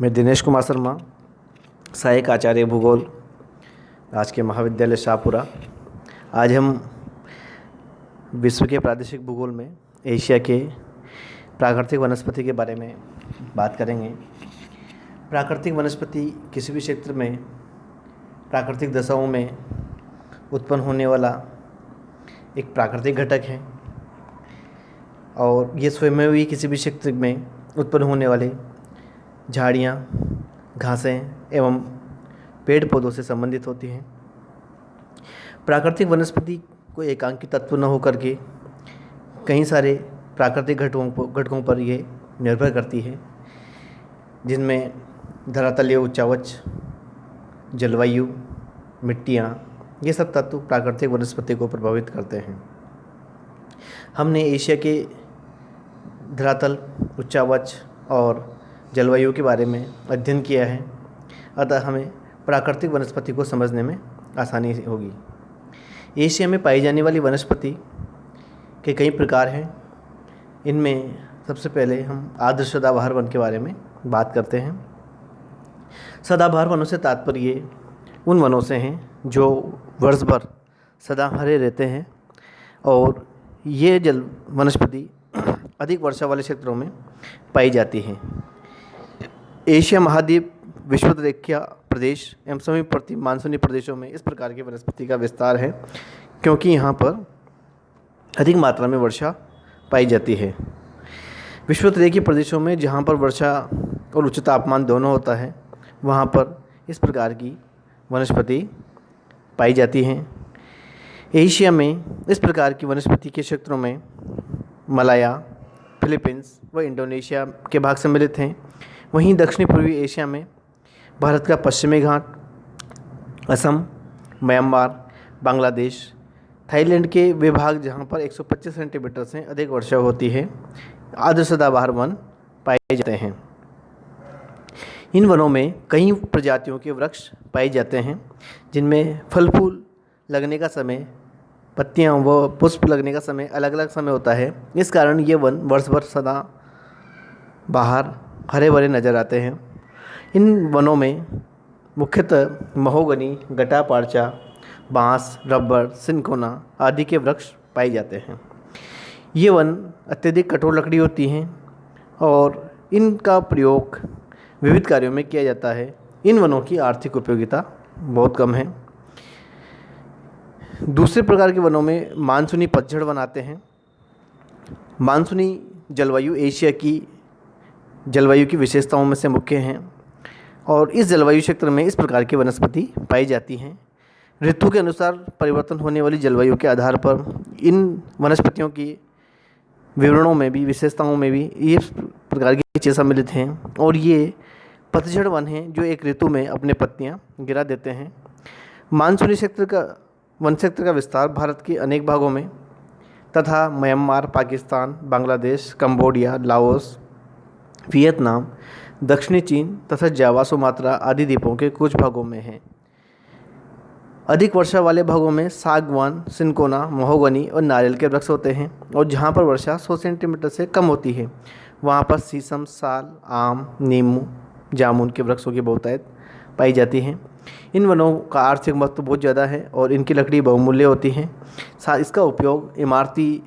मैं दिनेश कुमार शर्मा, सहायक आचार्य भूगोल, राजकीय महाविद्यालय शाहपुरा। आज हम विश्व के प्रादेशिक भूगोल में एशिया के प्राकृतिक वनस्पति के बारे में बात करेंगे। प्राकृतिक वनस्पति किसी भी क्षेत्र में प्राकृतिक दशाओं में उत्पन्न होने वाला एक प्राकृतिक घटक है और ये स्वयं भी किसी भी क्षेत्र में उत्पन्न होने वाले झाड़ियाँ, घासें एवं पेड़ पौधों से संबंधित होती हैं। प्राकृतिक वनस्पति को एकांकी तत्व न होकर के कई सारे प्राकृतिक घटकों पर ये निर्भर करती है, जिनमें धरातलीय उच्चावच, जलवायु, मिट्टियाँ, ये सब तत्व प्राकृतिक वनस्पति को प्रभावित करते हैं। हमने एशिया के धरातल, उच्चावच और जलवायु के बारे में अध्ययन किया है, अतः हमें प्राकृतिक वनस्पति को समझने में आसानी होगी। एशिया में पाई जाने वाली वनस्पति के कई प्रकार हैं। इनमें सबसे पहले हम आर्द्र सदाबहार वन के बारे में बात करते हैं। सदाबहार वनों से तात्पर्य उन वनों से हैं जो वर्ष भर सदा हरे रहते हैं और ये जल वनस्पति अधिक वर्षा वाले क्षेत्रों में पाई जाती हैं। एशिया महाद्वीप, विषुवतरेखीय प्रदेश एवं समीपवर्ती मानसूनी प्रदेशों में इस प्रकार की वनस्पति का विस्तार है, क्योंकि यहाँ पर अधिक मात्रा में वर्षा पाई जाती है। विषुवतरेखीय प्रदेशों में जहाँ पर वर्षा और उच्च तापमान दोनों होता है, वहाँ पर इस प्रकार की वनस्पति पाई जाती हैं। एशिया में इस प्रकार की वनस्पति के क्षेत्रों में मलाया, फिलीपींस व इंडोनेशिया के भाग सम्मिलित हैं। वहीं दक्षिणी पूर्वी एशिया में भारत का पश्चिमी घाट, असम, म्यांमार, बांग्लादेश, थाईलैंड के वे भाग जहाँ पर 125 सेंटीमीटर से अधिक वर्षा होती है, आर्द्र सदाबहार वन पाए जाते हैं। इन वनों में कई प्रजातियों के वृक्ष पाए जाते हैं, जिनमें फल फूल लगने का समय, पत्तियाँ व पुष्प लगने का समय अलग अलग समय होता है। इस कारण ये वन वर्ष भर सदा बाहर हरे भरे नज़र आते हैं। इन वनों में मुख्यतः महोगनी, गटापारचा, बांस, रबर, सिनकोना आदि के वृक्ष पाए जाते हैं। ये वन अत्यधिक कठोर लकड़ी होती हैं और इनका प्रयोग विविध कार्यों में किया जाता है। इन वनों की आर्थिक उपयोगिता बहुत कम है। दूसरे प्रकार के वनों में मानसूनी पतझड़ वन आते हैं। मानसूनी जलवायु एशिया की जलवायु की विशेषताओं में से मुख्य हैं और इस जलवायु क्षेत्र में इस प्रकार की वनस्पति पाई जाती हैं। ऋतु के अनुसार परिवर्तन होने वाली जलवायु के आधार पर इन वनस्पतियों की विवरणों में भी, विशेषताओं में भी ये प्रकार की चीज़ें सम्मिलित हैं और ये पतझड़ वन हैं जो एक ऋतु में अपने पत्तियां गिरा देते हैं। मानसूनी वन क्षेत्र का विस्तार भारत के अनेक भागों में तथा Myanmar, Pakistan, Bangladesh, Cambodia, Laos, Vietnam, दक्षिणी चीन तथा जावा, सुमात्रा आदि द्वीपों के कुछ भागों में है। अधिक वर्षा वाले भागों में सागवान, सिनकोना, महोगनी और नारियल के वृक्ष होते हैं और जहाँ पर वर्षा 100 सेंटीमीटर से कम होती है, वहाँ पर शीशम, साल, आम, नींबू, जामुन के वृक्षों की बहुतायत पाई जाती है। इन वनों का आर्थिक महत्व बहुत ज़्यादा है और इनकी लकड़ी बहुमूल्य होती है। इसका उपयोग इमारती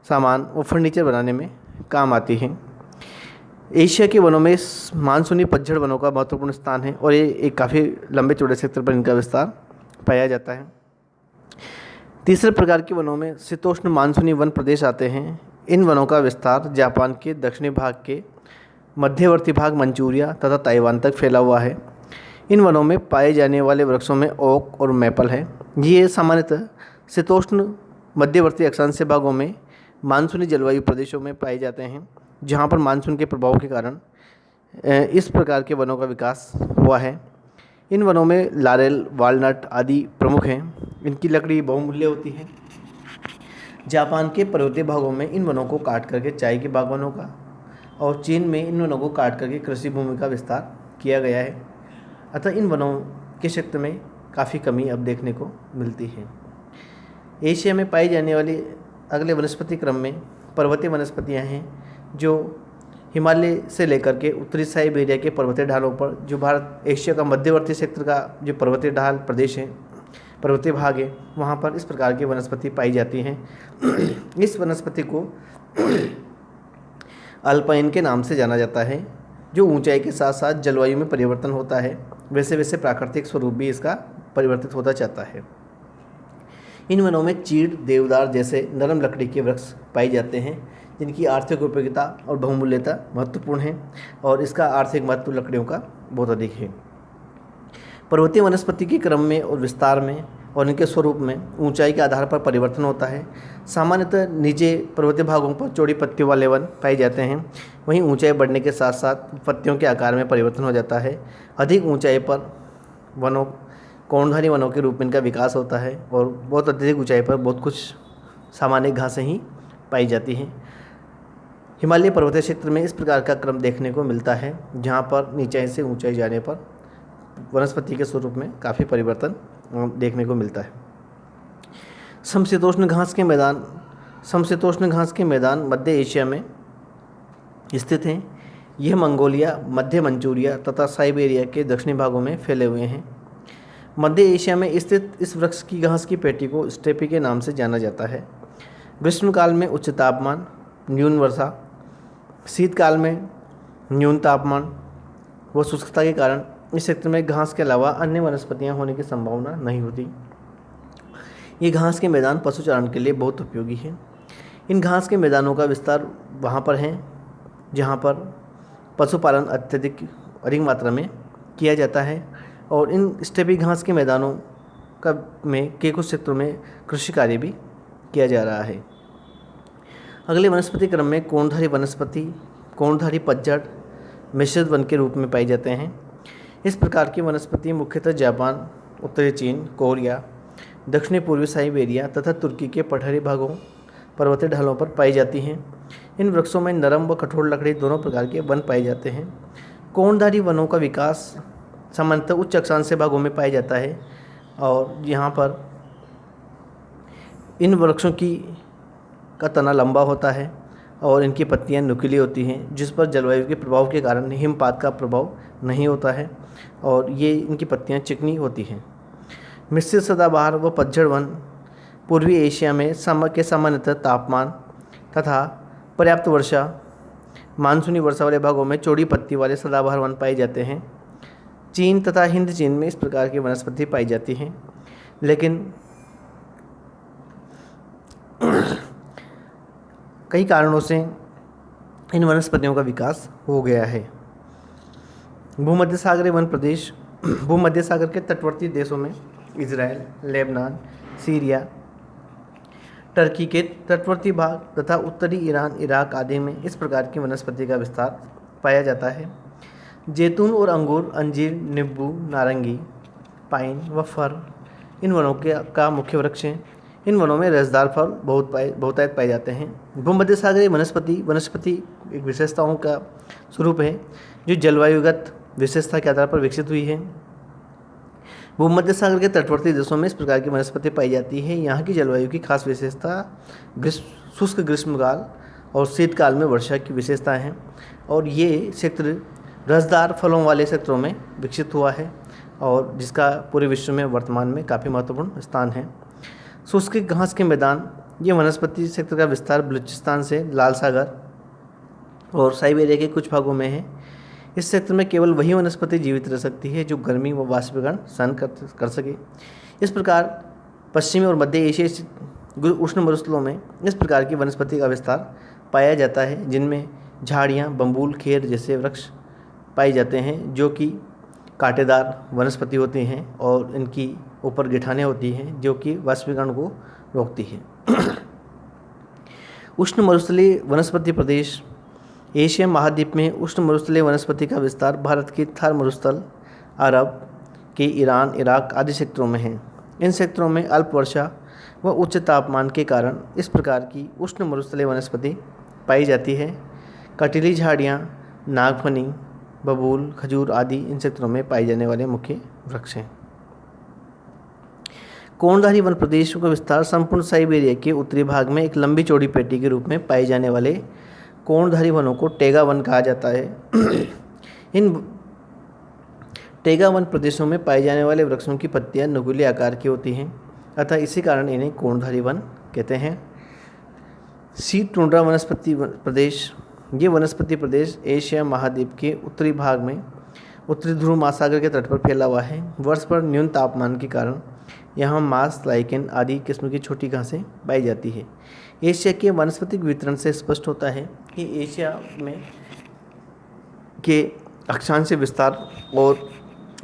सामान और फर्नीचर बनाने में काम आती है। एशिया के वनों में मानसूनी पतझड़ वनों का महत्वपूर्ण स्थान है और ये एक काफ़ी लंबे चौड़े क्षेत्र पर इनका विस्तार पाया जाता है। तीसरे प्रकार के वनों में शीतोष्ण मानसूनी वन प्रदेश आते हैं। इन वनों का विस्तार जापान के दक्षिणी भाग के मध्यवर्ती भाग मंचूरिया तथा ताइवान तक फैला हुआ है। इन वनों में पाए जाने वाले वृक्षों में ओक और मैपल है। ये सामान्यतः शीतोष्ण मध्यवर्ती अक्षांशीय भागों में मानसूनी जलवायु प्रदेशों में पाए जाते हैं, जहाँ पर मानसून के प्रभाव के कारण इस प्रकार के वनों का विकास हुआ है। इन वनों में लारेल, वालनट आदि प्रमुख हैं। इनकी लकड़ी बहुमूल्य होती है। जापान के पर्वतीय भागों में इन वनों को काट करके चाय के बागवानों का और चीन में इन वनों को काट करके कृषि भूमि का विस्तार किया गया है। अतः इन वनों के क्षेत्र में काफ़ी कमी अब देखने को मिलती है। एशिया में पाई जाने वाली अगले वनस्पति क्रम में पर्वतीय वनस्पतियां हैं जो हिमालय से लेकर के उत्तरी साइबेरिया के पर्वतीय ढालों पर, जो भारत एशिया का मध्यवर्ती क्षेत्र का जो पर्वतीय ढाल प्रदेश है, पर्वतीय भाग है, वहाँ पर इस प्रकार की वनस्पति पाई जाती हैं। इस वनस्पति को अल्पाइन के नाम से जाना जाता है। जो ऊंचाई के साथ साथ जलवायु में परिवर्तन होता है, वैसे वैसे प्राकृतिक स्वरूप भी इसका परिवर्तित होता जाता है। इन वनों में चीड़, देवदार जैसे नरम लकड़ी के वृक्ष पाए जाते हैं, जिनकी आर्थिक उपयोगिता और बहुमूल्यता महत्वपूर्ण है, और इसका आर्थिक महत्व लकड़ियों का बहुत अधिक है। पर्वतीय वनस्पति के क्रम में और विस्तार में और इनके स्वरूप में ऊंचाई के आधार पर परिवर्तन होता है। सामान्यतः नीचे पर्वतीय भागों पर चौड़ी पत्तियों वाले वन पाए जाते हैं, वहीं ऊंचाई बढ़ने के साथ साथ पत्तियों के आकार में परिवर्तन हो जाता है। अधिक ऊंचाई पर वनों कोणधारी वनों के रूप में इनका विकास होता है, और बहुत अत्यधिक ऊंचाई पर बहुत कुछ सामान्य घासें ही पाई जाती हैं। हिमालय पर्वतीय क्षेत्र में इस प्रकार का क्रम देखने को मिलता है, जहाँ पर नीचाई से ऊंचाई जाने पर वनस्पति के स्वरूप में काफ़ी परिवर्तन देखने को मिलता है। समशीतोष्ण घास के मैदान मध्य एशिया में स्थित हैं। यह मंगोलिया, मध्य मंचूरिया तथा साइबेरिया के दक्षिणी भागों में फैले हुए हैं। मध्य एशिया में स्थित इस वृक्ष की घास की पेटी को स्टेपी के नाम से जाना जाता है। ग्रीष्मकाल में उच्च तापमान, न्यून वर्षा, शीतकाल में न्यून तापमान व शुष्कता के कारण इस क्षेत्र में घास के अलावा अन्य वनस्पतियां होने की संभावना नहीं होती। ये घास के मैदान पशुचारण के लिए बहुत उपयोगी हैं। इन घास के मैदानों का विस्तार वहाँ पर है जहाँ पर पशुपालन अधिक मात्रा में किया जाता है, और इन स्टेपी घास के मैदानों के कुछ क्षेत्रों में कृषि कार्य भी किया जा रहा है। अगले वनस्पति क्रम में कोणधारी पतझड़ मिश्रित वन के रूप में पाए जाते हैं। इस प्रकार की वनस्पति मुख्यतः जापान, उत्तरी चीन, कोरिया, दक्षिणी पूर्वी साइबेरिया तथा तुर्की के पठारी भागों, पर्वतीय ढालों पर पाई जाती हैं। इन वृक्षों में नरम व कठोर लकड़ी दोनों प्रकार के वन पाए जाते हैं। कोणधारी वनों का विकास सामान्यतः उच्च अक्षांशीय भागों में पाया जाता है, और यहाँ पर इन वृक्षों का तना लंबा होता है और इनकी पत्तियां नुकीली होती हैं, जिस पर जलवायु के प्रभाव के कारण हिमपात का प्रभाव नहीं होता है, और ये इनकी पत्तियां चिकनी होती हैं। मिश्रित सदाबहार व पतझड़ वन पूर्वी एशिया में सामान्यतः तापमान तथा पर्याप्त वर्षा, मानसूनी वर्षा वाले भागों में चौड़ी पत्ती वाले सदाबहार वन पाए जाते हैं। चीन तथा हिंद चीन में इस प्रकार की वनस्पति पाई जाती हैं, लेकिन कई कारणों से इन वनस्पतियों का विकास हो गया है। भूमध्य सागर के तटवर्ती देशों में इजराइल, लेबनान, सीरिया, टर्की के तटवर्ती भाग तथा उत्तरी ईरान, इराक आदि में इस प्रकार की वनस्पति का विस्तार पाया जाता है। जैतून और अंगूर, अंजीर, नींबू, नारंगी, पाइन व फर इन वनों का मुख्य वृक्ष हैं। इन वनों में रसदार फल बहुतायत पाए जाते हैं। भूमध्य सागरीय वनस्पति एक विशेषताओं का स्वरूप है, जो जलवायुगत विशेषता के आधार पर विकसित हुई है। भूमध्य सागर के तटवर्ती देशों में इस प्रकार की वनस्पति पाई जाती है। यहाँ की जलवायु की खास विशेषता शुष्क ग्रीष्मकाल और शीतकाल में वर्षा की विशेषता है, और ये क्षेत्र रसदार फलों वाले क्षेत्रों में विकसित हुआ है, और जिसका पूरे विश्व में वर्तमान में काफ़ी महत्वपूर्ण स्थान है। शुष्क घास के मैदान, ये वनस्पति क्षेत्र का विस्तार बलूचिस्तान से लाल सागर और साइबेरिया के कुछ भागों में है। इस क्षेत्र में केवल वही वनस्पति जीवित रह सकती है जो गर्मी व वाष्पीकरण सहन कर सके। इस प्रकार पश्चिमी और मध्य एशिया स्थित उष्ण मरुस्थलों में इस प्रकार की वनस्पति का विस्तार पाया जाता है, जिनमें झाड़ियाँ, बम्बूल, खेर जैसे वृक्ष पाए जाते हैं, जो कि कांटेदार वनस्पति होती हैं, और इनकी ऊपर गिठानें होती हैं जो कि वाष्पीकरण को रोकती है। उष्ण मरुस्थलीय वनस्पति प्रदेश एशिया महाद्वीप में उष्ण मरुस्थलीय वनस्पति का विस्तार भारत की थार मरुस्थल, अरब के ईरान, इराक आदि क्षेत्रों में है। इन क्षेत्रों में अल्प वर्षा व उच्च तापमान के कारण इस प्रकार की उष्ण मरुस्थलीय वनस्पति पाई जाती है। कटीली झाड़ियाँ, नागफनी, बबूल, खजूर आदि इन क्षेत्रों में पाए जाने वाले मुख्य वृक्ष हैं। कोणधारी वन प्रदेशों का विस्तार संपूर्ण साइबेरिया के उत्तरी भाग में एक लंबी चौड़ी पेटी के रूप में पाए जाने वाले कोणधारी वनों को टैगा वन कहा जाता है। इन टैगा वन प्रदेशों में पाए जाने वाले वृक्षों की पत्तियां नुकीले आकार की होती हैं, अतः इसी कारण इन्हें कोणधारी वन कहते हैं। शीत टुंड्रा वनस्पति प्रदेश, ये वनस्पति प्रदेश एशिया महाद्वीप के उत्तरी भाग में उत्तरी ध्रुव महासागर के तट पर फैला हुआ है। वर्ष पर न्यून तापमान के कारण यहाँ मांस, लाइकेन आदि किस्म की छोटी घासें पाई जाती है। एशिया के वानस्पतिक वितरण से स्पष्ट होता है कि एशिया में के अक्षांशीय विस्तार और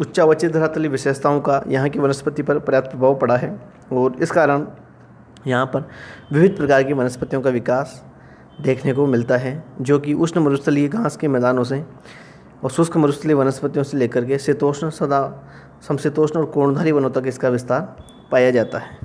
उच्चावचित धरातलीय विशेषताओं का यहाँ की वनस्पति पर पर्याप्त प्रभाव पड़ा है और इस कारण यहाँ पर विविध प्रकार की वनस्पतियों का विकास देखने को मिलता है, जो कि उष्ण मरुस्थलीय घास के मैदानों से और शुष्क मरुस्थलीय वनस्पतियों से लेकर के शीतोष्ण, सदा समशीतोष्ण और कोणधारी वनों तक इसका विस्तार पाया जाता है।